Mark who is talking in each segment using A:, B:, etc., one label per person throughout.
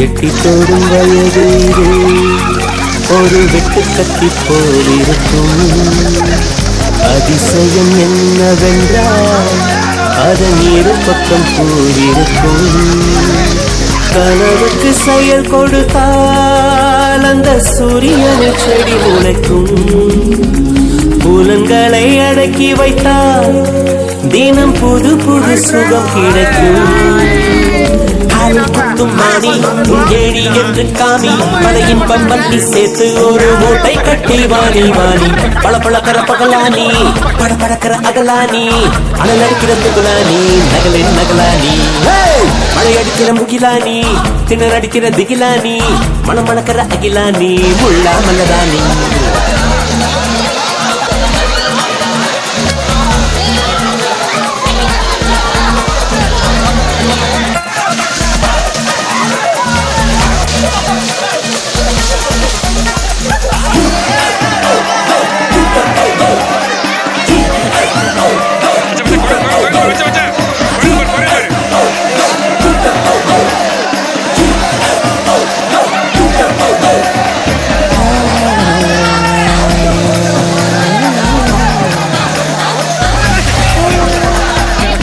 A: எட்டி தோடும் வயது ஒரு வெட்டு கத்தி போலிருக்கும். அதிசயம் என்னவென்றால் அதன் இரு பக்கம் கூறியிருக்கும். கனவுக்கு செயல் கொடுத்தால் அந்த சூரியனை செடி முளைக்கும். புலன்களை அடக்கி வைத்தால் தினம் புது புது சுகம் கிடைக்கும். மாணி ஏழி என்று காமி மலையின் பம்பட்டி சேர்த்து ஒரு மூட்டை கட்டி வாணி வாணி பல பழக்கிற பகலானி பட பழக்கிற அகலானி அனல் அடிக்கிற துகுலானி நகலின் நகலானி மழை அடிக்கிற முகிலானி திணற அடிக்கிற திகிலானி மனம் மணக்கிற அகிலானி முள்ளா மலராணி.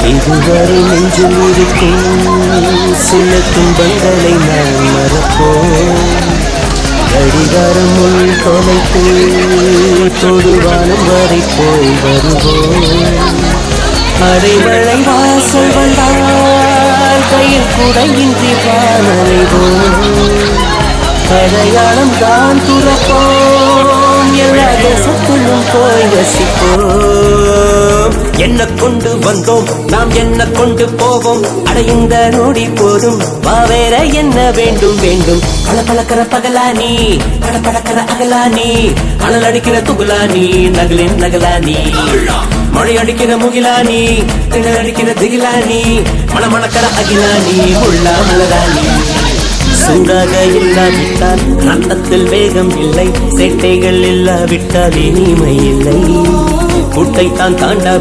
A: இதுவரை நெஞ்சில் இருக்கும் சில துன்பங்களை நாம் மறப்போம். கடிகாரம் உள் தொலைத்து தொடுவானம் வரை போய் வருவோம். அடைமழை வாசல் வந்தால் கையில் குடையின்றி வானலைவோம். அடையாளம் தான் துறப்போம், எல்லா தேசத்திலும் போய் வசிப்போம். என்ன கொண்டு வந்தோம் நாம் என்ன கொண்டு போவோம், அடைந்த நோடி போதும் வேற என்ன வேண்டும் வேண்டும். பல பழக்கிற பகலானி பட பழக்கிற அகலானி அனல் அடிக்கிற துகுலானி நகலின் நகலானி மழை அடிக்கிற முகிலானி திணற அடிக்கிற திகிலானி மணமணக்கிற அகிலானி முள்ளா மலராணி. சூடாக இல்லாவிட்டால் ரத்தத்தில் வேகம் இல்லை, சேட்டைகள் இல்லாவிட்டால் இனிமை இல்லை. கூட்டை தான் தாண்டா